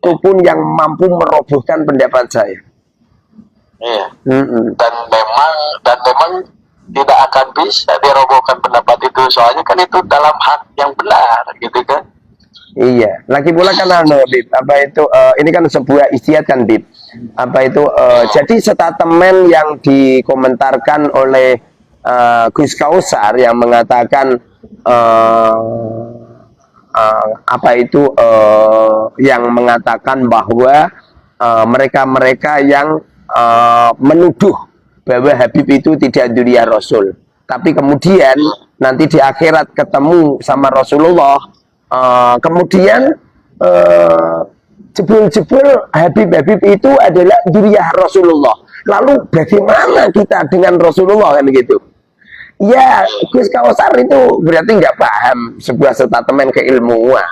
satupun yang mampu merobohkan pendapat saya. Iya. Dan memang tidak akan bisa dirobohkan pendapat itu, soalnya kan itu dalam hak yang benar, gitu kan? Iya. Lagi pula kan Bib, apa itu ini kan sebuah ijtihad kan, Bib. Apa itu jadi statement yang dikomentarkan oleh Gus Kausar yang mengatakan apa itu yang mengatakan bahwa mereka-mereka yang menuduh bahwa Habib itu tidak dzurriyyah Rasul, tapi kemudian nanti di akhirat ketemu sama Rasulullah, kemudian jebul-jebul Habib itu adalah dzurriyyah Rasulullah. Lalu bagaimana kita dengan Rasulullah kan gitu? Ya, Gus Kausar itu berarti nggak paham sebuah statement keilmuan.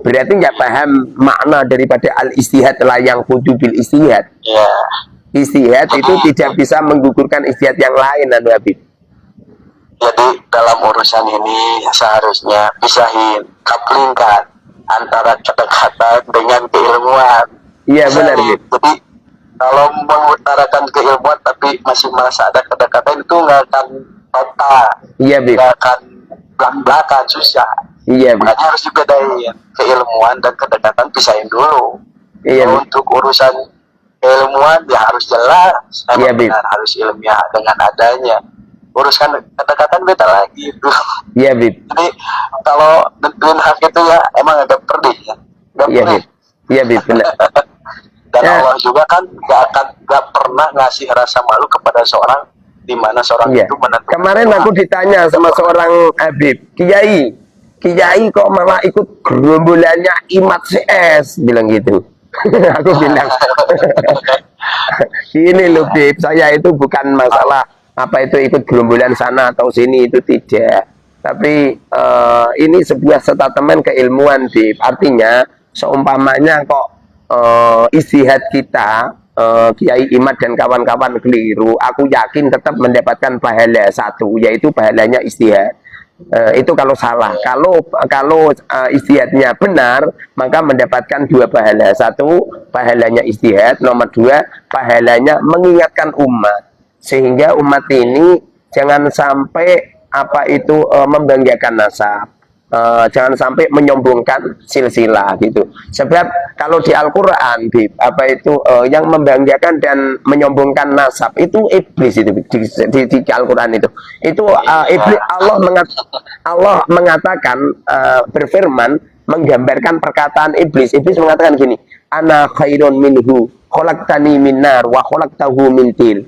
Berarti nggak paham makna daripada al-istihad la yang kudu bil istihad. Ya. Istihad itu tidak bisa menggugurkan istihad yang lain, Habib. Jadi dalam urusan ini seharusnya pisahin, couplingkan antara kedekatan dengan keilmuan. Iya benar, Bib. Jadi kalau mengutarakan keilmuan tapi masih merasa ada kedekatan, itu nggak akan total. Iya, Bib. Nggak akan belak-belakan, susah. Iya, Bib. Makanya harus dibedain keilmuan dan kedekatan, pisahin dulu. Iya, Bib. Untuk urusan keilmuan ya harus jelas, iya, benar, harus ilmiah dengan adanya. Uruskan kedekatan beda lagi itu. Iya, Bib. Jadi kalau nentuin hak itu ya emang agak pedih ya. Iya, Bib. Iya, Bib, benar. Dan ya. Allah juga kan gak pernah ngasih rasa malu kepada seorang, di mana seorang itu menentukan. Kemarin aku ditanya sama seorang Habib, Kiai kok malah ikut gerombolannya Imat CS, bilang gitu. Aku bilang, ini loh Bib, saya itu bukan masalah apa itu ikut gerombolan sana atau sini, itu tidak. Tapi ini sebuah statement keilmuan, Bib. Artinya seumpamanya kok istihad kita, Kiai Imat dan kawan-kawan keliru, aku yakin tetap mendapatkan pahala satu, yaitu pahalanya istihad. Itu kalau salah. Kalau istihadnya benar, maka mendapatkan dua pahala. Satu, pahalanya istihad. Nomor dua, pahalanya mengingatkan umat. Sehingga umat ini jangan sampai apa itu membanggakan nasab. Jangan sampai menyombongkan silsilah gitu. Sebab kalau di Al-Quran, apa itu yang membanggakan dan menyombongkan nasab itu iblis itu di Al-Quran itu iblis. Allah mengatakan berfirman menggambarkan perkataan iblis. Iblis mengatakan gini, ana khairun minhu khalaqtani min nar wa khalaqtahu min tin.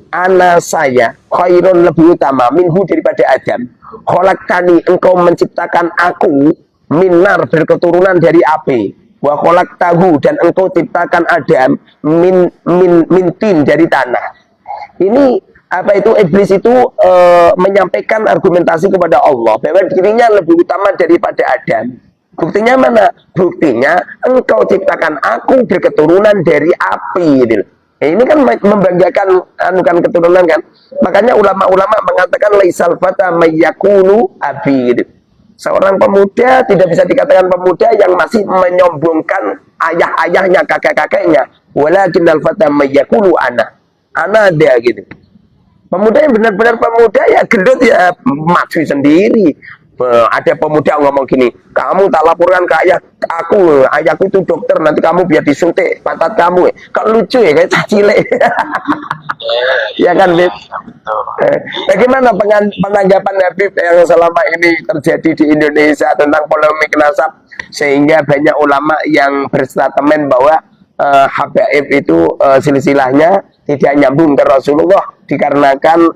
Ana saya khairun lebih utama minhu daripada Adam. Khalaqtani, engkau menciptakan aku minar berketurunan dari api. Wa khalaqtahu, dan engkau ciptakan Adam min tin dari tanah. Ini apa itu iblis itu menyampaikan argumentasi kepada Allah bahwa dirinya lebih utama daripada Adam. Buktinya mana? Buktinya engkau ciptakan aku berketurunan dari api gitu. Ini kan membanggakan anukan keturunan kan. Makanya ulama-ulama mengatakan laisal fata mayyakunu abi gitu. Seorang pemuda tidak bisa dikatakan pemuda yang masih menyombongkan ayah-ayahnya, kakek-kakeknya. Walakinnal fata mayyakunu ana ada gitu. Pemuda yang benar-benar pemuda ya gendut ya maju sendiri. Ada pemuda ngomong gini, kamu tak laporkan ke ayahku itu dokter, nanti kamu biar disuntik pantat kamu. Kok lucu ya, kayak cacile. Ya kan, Bib? Bagaimana penanggapan Habib yang selama ini terjadi di Indonesia tentang polemik nasab, sehingga banyak ulama yang berstatement bahwa habaib itu silsilahnya tidak nyambung ke Rasulullah dikarenakan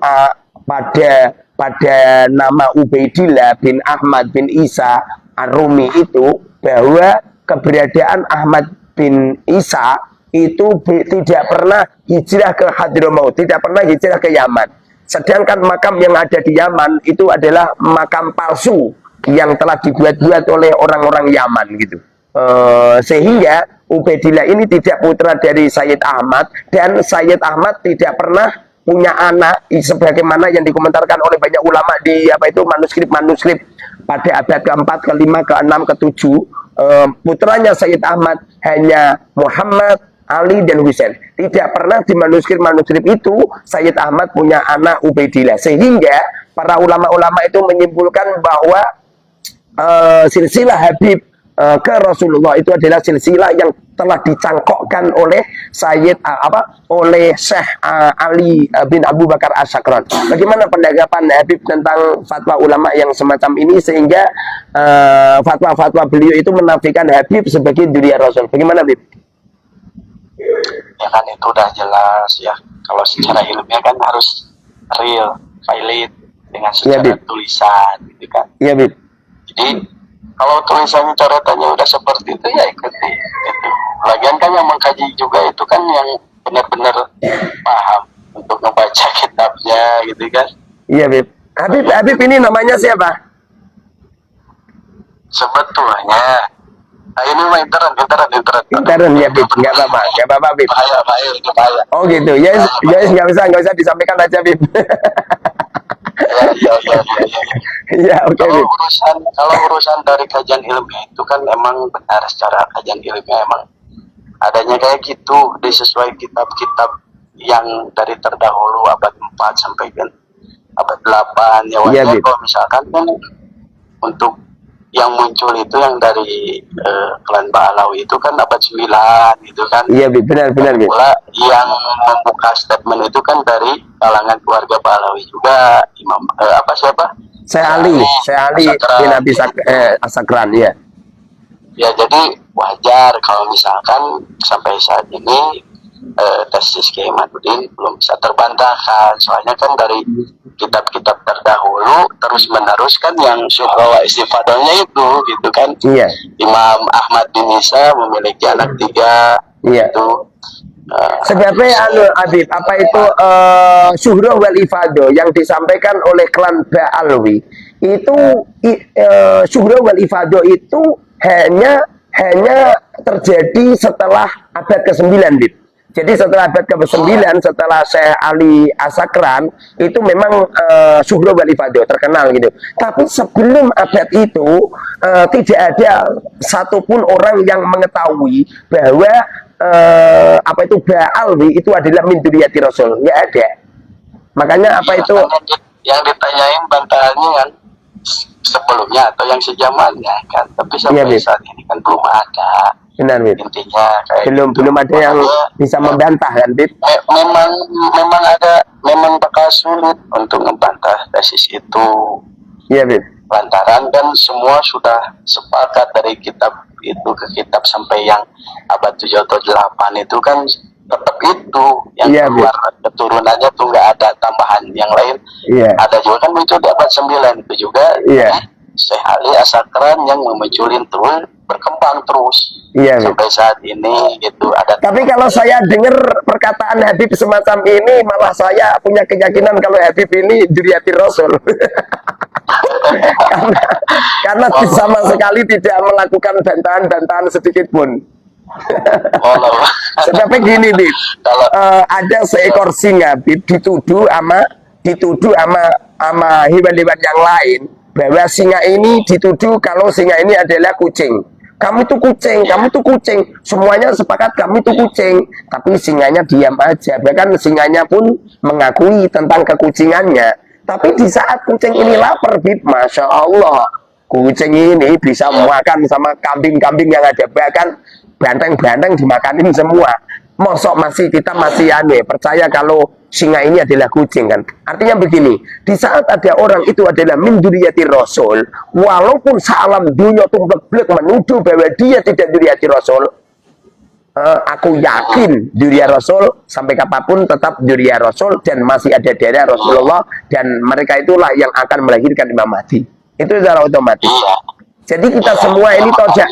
pada nama Ubaidillah bin Ahmad bin Isa Ar-Rumi itu, bahwa keberadaan Ahmad bin Isa itu tidak pernah hijrah ke Hadramaut, tidak pernah hijrah ke Yaman. Sedangkan makam yang ada di Yaman itu adalah makam palsu yang telah dibuat-buat oleh orang-orang Yaman gitu. Sehingga Ubaidillah ini tidak putra dari Sayyid Ahmad, dan Sayyid Ahmad tidak pernah punya anak, sebagaimana yang dikomentarkan oleh banyak ulama di apa itu manuskrip pada abad ke-4, ke-5, ke-6, ke-7. putranya Sayyid Ahmad hanya Muhammad, Ali, dan Husain. Tidak pernah di manuskrip-manuskrip itu Sayyid Ahmad punya anak Ubaidillah. Sehingga para ulama-ulama itu menyimpulkan bahwa silsilah Habib ke Rasulullah itu adalah silsilah yang telah dicangkokkan oleh oleh Syekh Ali bin Abu Bakar As-Sakran. Bagaimana pendanggapan Habib tentang fatwa ulama yang semacam ini, sehingga fatwa-fatwa beliau itu menafikan Habib sebagai dzurriyyah Rasul? Bagaimana, Habib? Ya kan itu udah jelas ya. Kalau secara ilmiah kan harus real, valid dengan secara tulisan, gitu kan? Iya, Bib. Jadi kalau tulisannya coretannya udah seperti itu ya ikuti. Gitu. Lagian kan yang mengkaji juga itu kan yang benar-benar paham untuk membaca kitabnya, gitu kan? Iya, Bib. Habib ini namanya siapa? Sebetulnya, nah ini mah intern. Intern ya, Bib. Nggak apa-apa, Bib. Bahaya. Oh gitu. Ya, nggak usah disampaikan aja, Bib. Ya, oke, Bib. Kalau urusan dari kajian ilmiah itu kan emang benar, secara kajian ilmiah emang adanya kayak gitu, disesuai kitab-kitab yang dari terdahulu abad 4 sampai abad 8 ya. Iya, Kalau misalkan kan untuk yang muncul itu yang dari klan Ba'alawi itu kan abad 9 gitu kan. Iya, Bib, benar, Bib. Pula yang membuka statement itu kan dari kalangan keluarga Ba'alawi juga, Imam siapa? Saya Ali bin Abi As-Sakran, ya. Ya, jadi wajar kalau misalkan sampai saat ini tesis Kiai Imaduddin belum bisa terbantahkan, soalnya kan dari kitab-kitab terdahulu terus menerus kan yang syuhra wa istifadahnya itu gitu kan. Iya. Imam Ahmad bin Isa memiliki anak 3. Iya. Itu sebabnya Habib, apa itu syuhra wal ifadah yang disampaikan oleh klan Ba'alawi itu, syuhra wal ifadah itu hanya terjadi setelah abad ke-9, Bib. Jadi setelah abad ke-9, setelah Syekh Ali As-Sakran, itu memang syuhra wal ifadah terkenal gitu. Tapi sebelum abad itu tidak ada satupun orang yang mengetahui bahwa Ba'alawi itu adalah min dzurriyyati Rasul. Nggak ada. Makanya yang ditanyain bantahannya kan sebelumnya atau yang sejamannya kan, tapi sampai saat ini kan belum ada. Benar, Bib. Intinya kayak belum ada yang bisa membantah kan, Bib? Memang bakal sulit untuk membantah tesis itu. Iya, Bib. Lantaran kan semua sudah sepakat dari kitab itu ke kitab sampai yang abad 7 atau 8 itu kan tetap itu yang keluar keturunannya tuh nggak ada tambahan yang lain. Ada juga kan muncul di abad 9 itu juga. Syekh Ali As-Sakran yang memunculin terus, berkembang terus sampai saat ini gitu. Tapi kalau saya dengar perkataan Habib semacam ini, malah saya punya keyakinan kalau Habib ini dzurriyyati Rasul. karena sama sekali tidak melakukan bantahan sedikit pun. Sebabnya gini, Bib, ada seekor singa, Bib, dituduh sama hewan-hewan yang lain, bahwa singa ini dituduh kalau singa ini adalah kucing. Kamu tuh kucing, semuanya sepakat kamu tuh kucing, tapi singanya diam aja. Bahkan singanya pun mengakui tentang kekucingannya. Tapi di saat kucing ini lapar, Bib, Masya Allah, kucing ini bisa makan sama kambing-kambing yang ada, bahkan banteng-banteng dimakanin semua. Mosok kita masih percaya kalau singa ini adalah kucing kan? Artinya begini, di saat ada orang itu adalah min dzurriyyati Rasul, walaupun salam dunia tumblek menuduh bahwa dia tidak dzurriyyati Rasul, aku yakin dzurriyyah Rasul sampai kapanpun tetap dzurriyyah Rasul dan masih ada darah Rasulullah, dan mereka itulah yang akan melahirkan Imam Mahdi. Itu secara otomatis. Jadi kita semua ini tojak.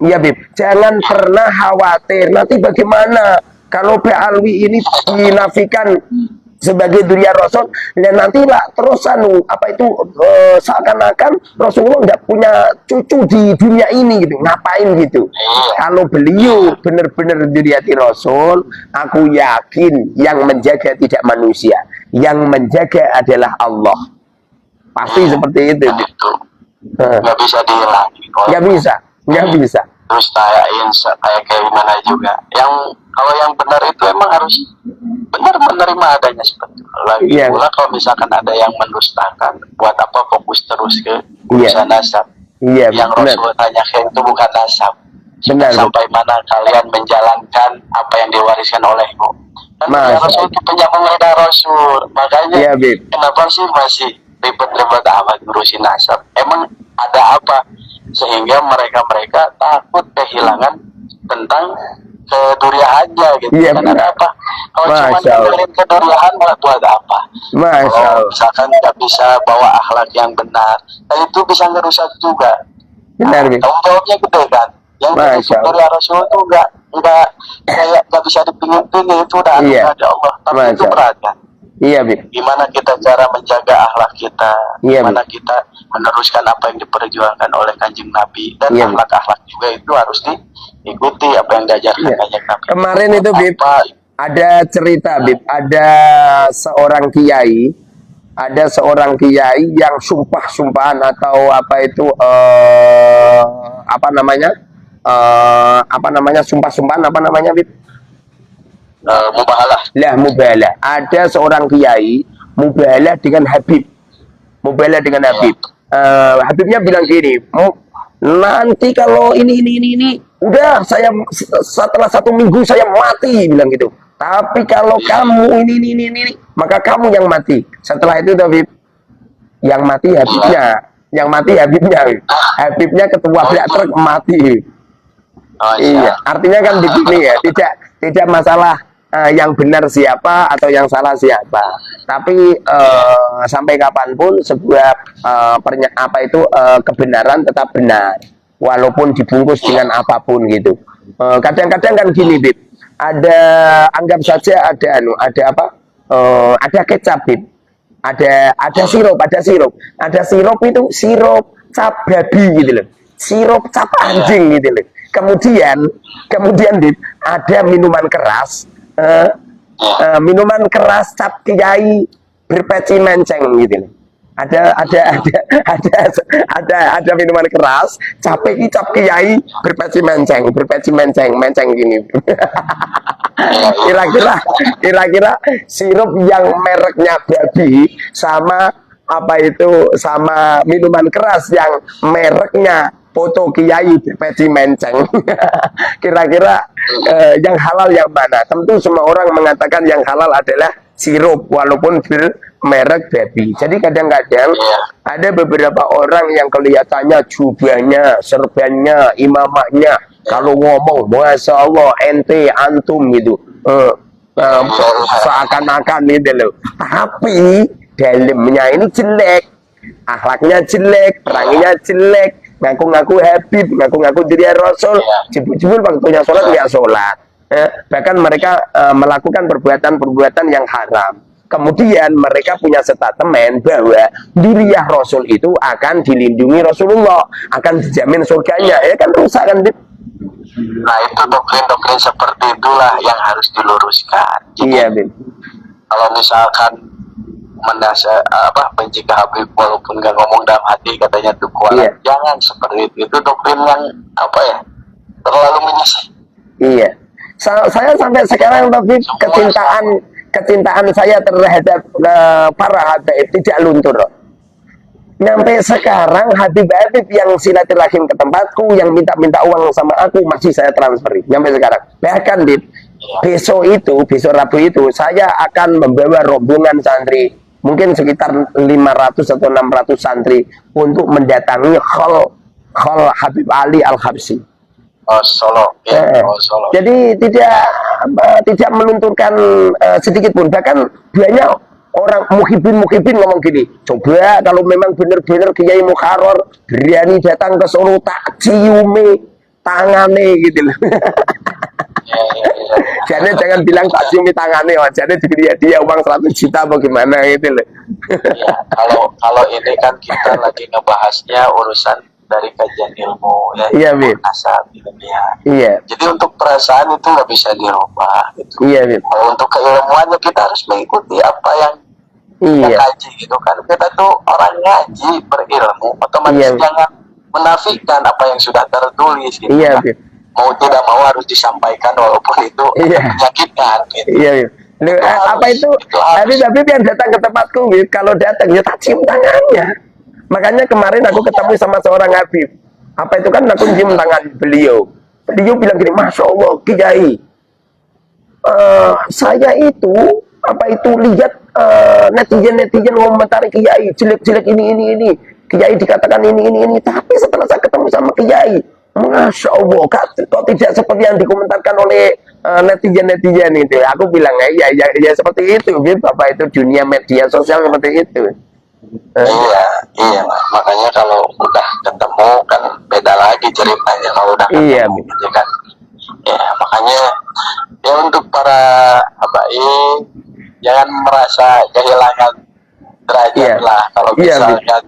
Ya, Bib, jangan pernah khawatir nanti bagaimana kalau Ba'alawi ini dinafikan sebagai dzurriyyah Rasul, dan nantilah terus seakan-akan Rasulullah nggak punya cucu di dunia ini gitu. Ngapain gitu? Kalau beliau benar-benar dzurriyyati Rasul, aku yakin yang menjaga tidak manusia, yang menjaga adalah Allah. Pasti seperti itu. Nggak bisa dihilangi. Nggak bisa. nggak bisa. Terus tanyain kayak gimana juga. Yang kalau yang benar itu emang harus benar menerima adanya seperti itu. Lagi pula kalau misalkan ada yang mendustakan, buat apa fokus terus ke urusan nasab? Yang Rasul tanyakan itu bukan nasab. Sampai mana kalian menjalankan apa yang diwariskan olehmu? Kan ya Rasul itu penyambung lidah Rasul. Makanya kenapa sih masih ribet-ribet amat ngurusin nasab? Emang ada apa? Sehingga mereka takut kehilangan tentang keduriannya gitu. Kan ada apa? Kalau cuma ninggalin kedurian buat apa? Kalau misalkan nggak bisa bawa akhlak yang benar, dan itu bisa ngerusak juga. Benar, tanggung jawabnya gede kan. Yang dari Rasul itu nggak kayak nggak bisa dipingin-pingin, itu udah ada Allah. Tapi itu berat kan. Iya, Bib. Gimana kita cara menjaga akhlak kita? Gimana kita meneruskan apa yang diperjuangkan oleh Kanjeng Nabi, dan akhlak-akhlak juga itu harus diikuti apa yang diajarkan Kanjeng Nabi. Kemarin itu, Bib, ada cerita, Bib, ada seorang kiai yang sumpah-sumpahan atau apa itu sumpah-sumpahan apa namanya, Bib? Mubahalah. Mubahalah. Ada seorang kiai mubahalah dengan Habib. Habibnya bilang gini, nanti kalau ini, udah saya setelah 1 minggu saya mati, bilang gitu. Tapi kalau kamu ini, maka kamu yang mati. Setelah itu, Habib, yang mati Habibnya. Habibnya ketua pihak truk mati. Iya, artinya kan begini ya, tidak masalah yang benar siapa atau yang salah siapa, tapi sampai kapanpun sebuah kebenaran tetap benar, walaupun dibungkus dengan apapun gitu. Kadang-kadang kan gini, Bib, anggap saja ada kecap, Bib, ada sirup itu sirup cap babi gitu loh, sirup cap anjing gitu loh. Kemudian Bib, ada minuman keras cap kiai berpeci menceng gitu. Ada minuman keras cap kiai berpeci menceng gini. Kira-kira sirup yang mereknya babi sama sama minuman keras yang mereknya foto kiai berpeci menceng. Kira-kira yang halal yang mana? Tentu semua orang mengatakan yang halal adalah sirup walaupun bermerek babi. Jadi kadang-kadang ada beberapa orang yang kelihatannya jubahnya, serbannya, imamahnya, kalau ngomong Masya Allah, ente, antum gitu, seakan-akan gitu loh. Tapi dalamnya ini jelek, akhlaknya jelek, peranginya jelek, ngaku-ngaku Habib, ngaku-ngaku diri Rasul, jebul-jebul waktunya sholat nggak sholat. Bahkan mereka melakukan perbuatan-perbuatan yang haram. Kemudian mereka punya statement bahwa diriah Rasul itu akan dilindungi Rasulullah, akan dijamin surganya. Ya kan rusak kan, Bib? Nah, itu doktrin-doktrin seperti itulah yang harus diluruskan. Iya, Bib. Kalau misalkan benci ke Habib walaupun nggak ngomong dalam hati katanya tuh kualat, jangan seperti itu. Itu doktrin yang terlalu menyesat. Iya. Saya sampai sekarang, tapi kecintaan saya terhadap para Habib tidak luntur. Sampai sekarang Habib yang silaturahim ke tempatku, yang minta uang sama aku, masih saya transferi sampai sekarang. Bahkan besok Rabu itu saya akan membawa rombongan santri, mungkin sekitar 500 atau 600 santri untuk mendatangi Khol Habib Ali Al-Habsyi. Solo. Solo. Jadi tidak melunturkan sedikit pun. Bahkan banyak orang muhibin ngomong gini, coba kalau memang benar-benar Kiai Mukharrar berani datang ke Solo, tak ciumi tangane gitu loh. Jadi jangan bilang tak ciumi tangane, jadi diberi dia uang 100 juta bagaimana gitu loh. Ya, kalau ini kan kita lagi ngebahasnya urusan dari kajian ilmu ya, asal ilmiah. Iya. Jadi untuk perasaan itu nggak bisa dirubah gitu. Iya, kalau untuk keilmuannya kita harus mengikuti apa yang kita kaji gitu kan. Kita tuh orang ngaji berilmu, otomatis jangan menafikan apa yang sudah tertulis gitu Iya, kan. Bib. Mau tidak mau harus disampaikan walaupun itu Iya. menyakitkan gitu. Iya, Bib. Loh, apa itu? Habib yang datang ke tempatku, Bib, kalau datang ya tak cium tangannya. Makanya kemarin aku ketemu sama seorang Habib. Apa itu kan aku cium tangan beliau. Beliau bilang gini, Masya Allah, Kiai, saya itu apa itu lihat netizen ngomentari Kiai jelek-jelek ini Kiai dikatakan ini tapi setelah saya ketemu sama Kiai, Masya Allah, kok tidak seperti yang dikomentarkan oleh netizen itu. Aku bilang ya seperti itu, Bapak, itu dunia media sosial seperti itu. Iya, makanya kalau udah ketemu kan beda lagi ceritanya kalau udah ketemu, gitu kan. Ya makanya ya untuk para habaib jangan merasa kehilangan derajat lah kalau misalkan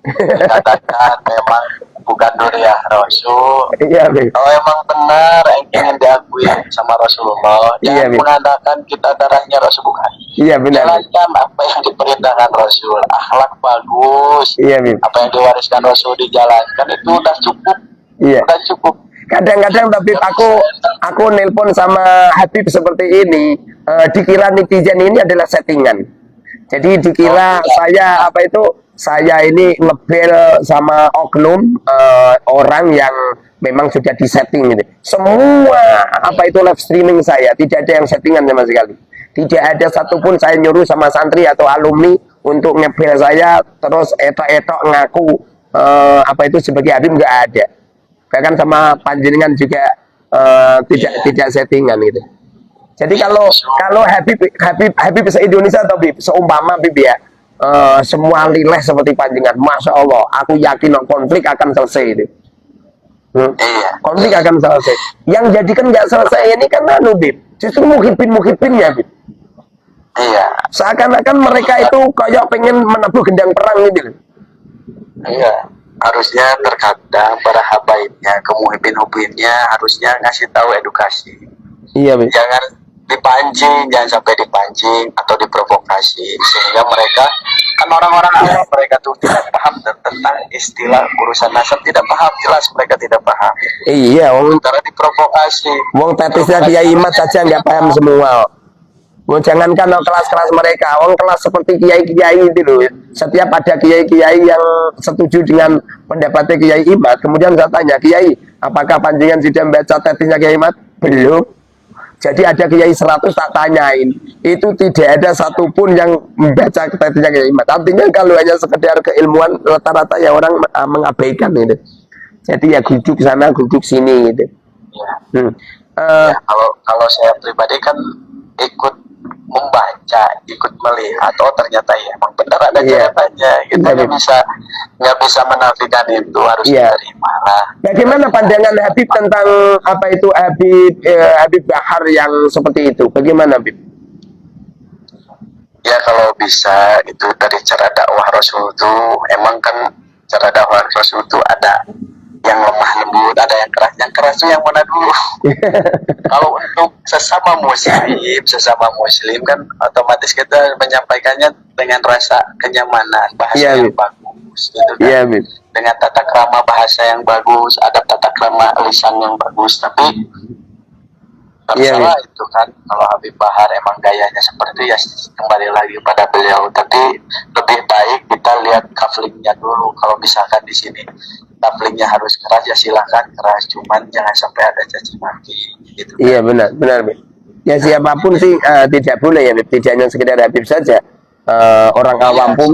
dikatakan memang bukan dunia Rasul. Kalau emang benar yang ingin diakui sama Rasulullah, jangan mengandalkan kita darahnya Rasul, bukan. Jalankan apa yang diperintahkan Rasul, akhlak bagus, apa yang diwariskan Rasul dijalankan, itu udah cukup. Udah cukup. Kadang-kadang tapi aku nelpon sama Habib seperti ini, dikira netizen ini adalah settingan. Jadi dikira saya ini ngebel sama oknum orang yang memang sudah disetting gitu. Semua live streaming saya tidak ada yang settingan sama sekali. Tidak ada satupun saya nyuruh sama santri atau alumni untuk ngebel saya terus etok-etok ngaku sebagai Habib, nggak ada. Bahkan sama panjenengan juga tidak settingan gitu. Jadi kalau Habib se-Indonesia atau Habib seumpama Habib ya, semua lileh seperti panjenengan, Masya Allah, aku yakin konflik akan selesai itu. Konflik akan selesai. Yang jadikan nggak selesai ini kan Habib, justru muhibinnya Habib. Seakan-akan mereka itu kayak pengen menabuh gendang perang gitu. Harusnya terkadang para habaibnya, kemuhibin-hubinnya harusnya ngasih tahu edukasi. Jangan dipancing, jangan sampai dipancing atau diprovokasi sehingga mereka kan orang-orang awam, mereka tuh tidak paham tentang istilah urusan nasab, tidak paham, jelas mereka tidak paham. Sementara diprovokasi. Wong tetisnya Kiai Imat saja nggak paham semua. Jangankan kelas-kelas mereka, kelas seperti kiai-kiai itu loh. Setiap ada kiai-kiai yang setuju dengan pendapatnya Kiai Imat, kemudian saya tanya, Kiai, apakah panjenengan sudah membaca tetisnya Kiai Imat? Belum. Jadi ada kiai 100 tak tanyain, itu tidak ada satupun yang membaca tetisnya Kiai Imat. Artinya kalau hanya sekedar keilmuan, rata-rata ya orang mengabaikan itu. Jadi ya guduk sana, guduk sini gitu. Kalau saya pribadi kan ikut membaca, ikut melihat, ternyata ya emang benar ada ceritanya. Kita nggak bisa menafikan itu, harus diterima lah. Bagaimana pandangan Habib tentang Habib Bahar yang seperti itu? Bagaimana Habib? Ya kalau bisa itu dari cara dakwah Rasul itu, emang kan cara dakwah Rasul itu ada yang lemah lembut, ada yang keras. Yang keras itu yang mana dulu? Kalau untuk sesama muslim kan otomatis kita menyampaikannya dengan rasa kenyamanan, bahasa yang bagus gitu kan. Dengan tata krama bahasa yang bagus, ada tata krama lisan yang bagus. Tapi terserah itu kan, kalau Habib Bahar emang gayanya seperti ya kembali lagi pada beliau. Tapi lebih baik kita lihat kaflingnya dulu. Kalau misalkan di sini kaflingnya harus keras, ya silahkan keras, cuman jangan sampai ada caci maki gitu. Benar Bib. Ya siapapun sih tidak boleh ya Bib, tidak hanya sekedar Habib saja. Orang awam pun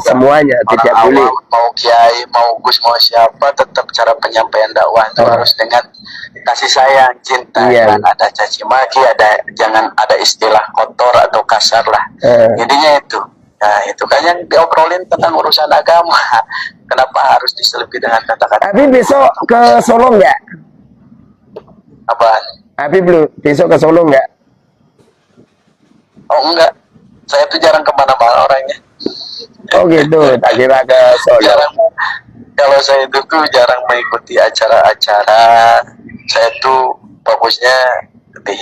semuanya orang tidak awam, boleh. Mau kiai, mau gus, mau siapa, tetap cara penyampaian dakwah itu harus dengan kasih sayang, cinta. Jangan ada caci maki, jangan ada istilah kotor atau kasar lah. Intinya itu. Nah itu kan yang diobrolin tentang urusan agama. Kenapa harus diselipi dengan kata-kata? Habib besok ke Solo nggak? Apaan? Habib besok ke Solo nggak? Oh enggak, saya tuh jarang kemana-mana orangnya. Oh gitu, tak kira ke Solo. Kalau saya itu tuh jarang mengikuti acara-acara. Saya tuh fokusnya di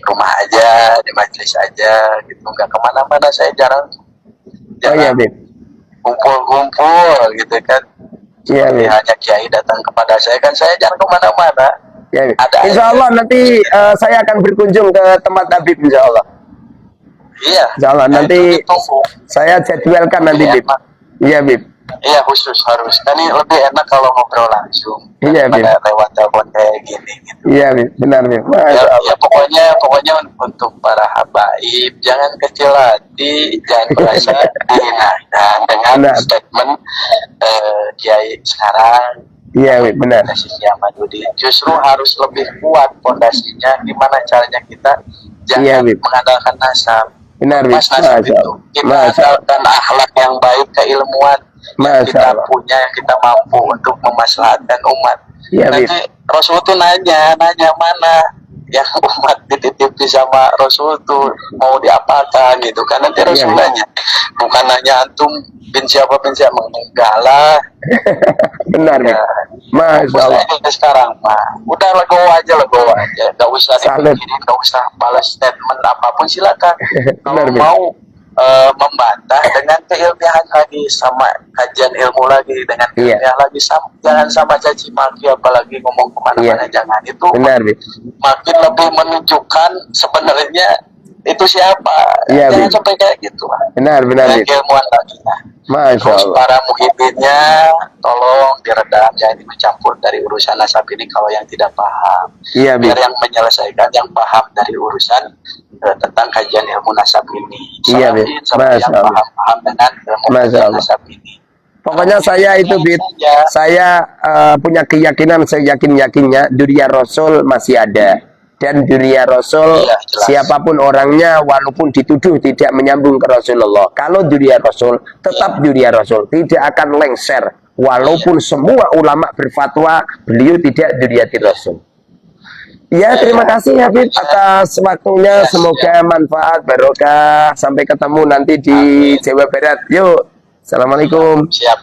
rumah aja, di majelis aja gitu, nggak kemana-mana. Saya jarang Bib. kumpul-kumpul gitu kan. Iya, Seperti Bib. hanya kiai datang kepada saya, kan saya jangan kemana-mana. Ya, Bib. Ada Insya aja. Allah nanti saya akan berkunjung ke tempat Habib, Insya Allah. Iya. Insya Allah Nah, nanti itu ditunggu. saya jadwalkan nanti, Lebih Bib. enak. Iya, Bib. Iya, khusus harus. Kan ini lebih enak kalau ngobrol langsung Iya, Bib. daripada lewat telepon kayak gini gitu. Iya, Bib. Benar, Bib. Ya, Masya Allah. ya pokoknya untuk para habaib jangan kecil hati, jangan merasa dihinakan dengan Benar. statement kiai sekarang. Iya, Bib. Benar. Fondasi Ahmadudin justru harus lebih kuat fondasinya. Gimana caranya kita jangan Iya, Bib. mengandalkan nasab. Benar, Bib. Mas nasab Masya itu Allah. kita Masya Allah. andalkan akhlak yang baik, keilmuan yang Masya kita Allah. punya, yang kita mampu untuk memaslahatkan umat. Iya, Bib. Nanti Rasul tuh nanya mana yang umat dititipi sama Rasul tuh mau diapakan gitu kan. Nanti Rasul Iya. nanya, bukan nanya antum bin siapa enggak lah. Benar, Bib. Ya, Masya fokus Allah. aja sekarang mah udah legowo aja, nggak usah Salut. dipikirin, nggak usah balas statement apapun, silakan. Kalau Benar, Bib. mau membantah dengan keilmiahan lagi, sama kajian ilmu lagi dengan Iya. ilmiah lagi, jangan sama caci maki, apalagi ngomong kemana-mana. Iya. Jangan, itu Benar, Bib. makin lebih menunjukkan sebenarnya itu siapa. Iya, Jangan Bib. sampai kayak gitu lah. Benar, benar, Dengan Bib. keilmuan lagi. Nah, Masya terus Allah. para muhibinnya tolong diredam, jangan dicampur dari urusan nasab ini kalau yang tidak paham. Iya, Bib. Biar yang menyelesaikan yang paham dari urusan tentang kajian ilmu nasab ini. Iya, Bib. Salahin sama yang Masya Allah. paham dengan ilmu Masya kajian Allah. nasab ini. Pokoknya saya itu, Bib, saya punya keyakinan, saya yakin-yakinnya dunia Rasul masih ada. Dan dunia Rasul, Iya, jelas. siapapun orangnya, walaupun dituduh tidak menyambung ke Rasulullah. Kalau dunia Rasul, tetap dunia Rasul. Tidak akan lengser. Walaupun semua ulama berfatwa, beliau tidak dunia Rasul. Ya, terima kasih Habib atas waktunya. Semoga manfaat, barokah. Sampai ketemu nanti di Jawa Barat. Yuk, Assalamualaikum. Siap.